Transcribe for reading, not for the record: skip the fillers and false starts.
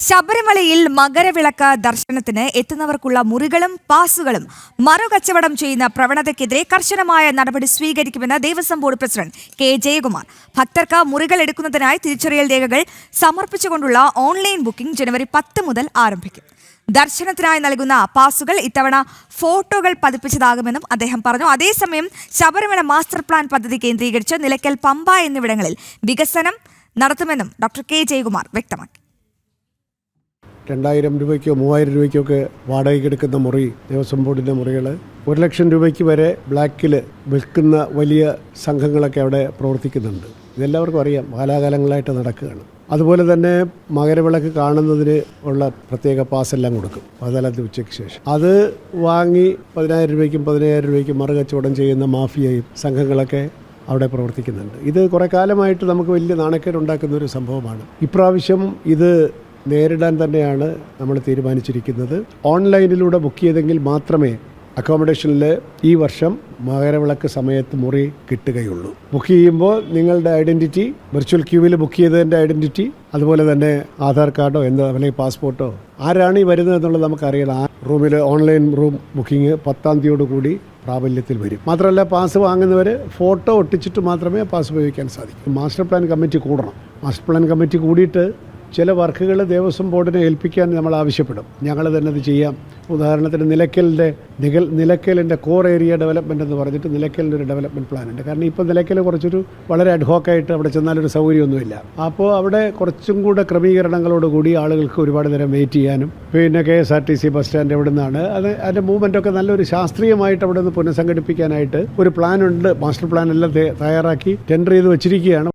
ശബരിമലയിൽ മകരവിളക്ക് ദർശനത്തിന് എത്തുന്നവർക്കുള്ള മുറികളും പാസുകളും മറുകച്ചവടം ചെയ്യുന്ന പ്രവണതയ്ക്കെതിരെ കർശനമായ നടപടി സ്വീകരിക്കുമെന്ന് Devaswom board president K Jayakumar. ഭക്തർക്ക് മുറികൾ എടുക്കുന്നതിനായി തിരിച്ചറിയൽ രേഖകൾ സമർപ്പിച്ചുകൊണ്ടുള്ള ഓൺലൈൻ ബുക്കിംഗ് ജനുവരി 10 മുതൽ ആരംഭിക്കും. ദർശനത്തിനായി നൽകുന്ന പാസുകൾ ഇത്തവണ ഫോട്ടോകൾ പതിപ്പിച്ചതാകുമെന്നും അദ്ദേഹം പറഞ്ഞു. അതേസമയം ശബരിമല മാസ്റ്റർ പ്ലാൻ പദ്ധതി കേന്ദ്രീകരിച്ച് നിലയ്ക്കൽ, പമ്പ എന്നിവിടങ്ങളിൽ വികസനം നടത്തുമെന്നും ഡോക്ടർ കെ ജയകുമാർ വ്യക്തമാക്കി. 2000 രൂപയ്ക്കോ 3000 രൂപയ്ക്കോ ഒക്കെ വാടകയ്ക്ക് എടുക്കുന്ന മുറി, ദേവസ്വം ബോർഡിൻ്റെ മുറികൾ 1 ലക്ഷം രൂപയ്ക്ക് വരെ ബ്ലാക്കിൽ വിൽക്കുന്ന വലിയ സംഘങ്ങളൊക്കെ അവിടെ പ്രവർത്തിക്കുന്നുണ്ട്. ഇതെല്ലാവർക്കും അറിയാം, കാലാകാലങ്ങളായിട്ട് നടക്കുകയാണ്. അതുപോലെ തന്നെ മകരവിളക്ക് കാണുന്നതിന് ഉള്ള പ്രത്യേക പാസെല്ലാം കൊടുക്കും പതിനാലാം ഉച്ചയ്ക്ക് ശേഷം. അത് വാങ്ങി 10,000 രൂപയ്ക്കും 15,000 രൂപയ്ക്കും മറുകച്ചവടം ചെയ്യുന്ന മാഫിയയും സംഘങ്ങളൊക്കെ അവിടെ പ്രവർത്തിക്കുന്നുണ്ട്. ഇത് കുറേ കാലമായിട്ട് നമുക്ക് വലിയ നാണക്കേടുണ്ടാക്കുന്ന ഒരു സംഭവമാണ്. ഇപ്രാവശ്യം ഇത് നേരിടാൻ തന്നെയാണ് നമ്മൾ തീരുമാനിച്ചിരിക്കുന്നത്. ഓൺലൈനിലൂടെ ബുക്ക് ചെയ്തെങ്കിൽ മാത്രമേ അക്കോമഡേഷനിൽ ഈ വർഷം മകരവിളക്ക് സമയത്ത് മുറി കിട്ടുകയുള്ളൂ. ബുക്ക് ചെയ്യുമ്പോൾ നിങ്ങളുടെ ഐഡൻറ്റിറ്റി, വിർച്വൽ ക്യൂവിൽ ബുക്ക് ചെയ്തതിൻ്റെ ഐഡൻറ്റിറ്റി, അതുപോലെ തന്നെ ആധാർ കാർഡോ അല്ലെങ്കിൽ പാസ്പോർട്ടോ, ആരാണ് ഈ വരുന്നത് എന്നുള്ളത് നമുക്കറിയണം. ആ റൂമിൽ ഓൺലൈൻ റൂം ബുക്കിംഗ് 10-ാം തീയതിയോടുകൂടി പ്രാബല്യത്തിൽ വരും. മാത്രമല്ല, പാസ് വാങ്ങുന്നവർ ഫോട്ടോ ഒട്ടിച്ചിട്ട് മാത്രമേ പാസ് ഉപയോഗിക്കാൻ സാധിക്കൂ. മാസ്റ്റർ പ്ലാൻ കമ്മിറ്റി കൂടണം. മാസ്റ്റർ പ്ലാൻ കമ്മിറ്റി കൂടിയിട്ട് ചില വർക്കുകൾ ദേവസ്വം ബോർഡിനെ ഏൽപ്പിക്കാൻ നമ്മൾ ആവശ്യപ്പെടും. ഞങ്ങൾ തന്നെ അത് ചെയ്യാം. ഉദാഹരണത്തിന് നിലയ്ക്കലിൻ്റെ കോർ ഏരിയ ഡെവലപ്മെൻറ്റ് എന്ന് പറഞ്ഞിട്ട് നിലയ്ക്കലിൻ്റെ ഒരു ഡെവലപ്മെൻറ്റ് പ്ലാൻ ഉണ്ട്. കാരണം ഇപ്പോൾ നിലയ്ക്കൽ കുറച്ചൊരു വളരെ അഡ്ഹോക്കായിട്ട് അവിടെ ചെന്നാലൊരു സൗകര്യമൊന്നുമില്ല. അപ്പോൾ അവിടെ കുറച്ചും കൂടെ ക്രമീകരണങ്ങളോടുകൂടി ആളുകൾക്ക് ഒരുപാട് നേരം വെയിറ്റ് ചെയ്യാനും, പിന്നെ KSRTC ബസ് സ്റ്റാൻഡ് എവിടെ നിന്നാണ് അതിൻ്റെ മൂവ്മെൻറ്റൊക്കെ നല്ലൊരു ശാസ്ത്രീയമായിട്ട് അവിടെ നിന്ന് പുനഃസംഘടിപ്പിക്കാനായിട്ട് ഒരു പ്ലാനുണ്ട്. മാസ്റ്റർ പ്ലാൻ എല്ലാം തയ്യാറാക്കി ടെൻഡർ ചെയ്ത് വെച്ചിരിക്കുകയാണ്.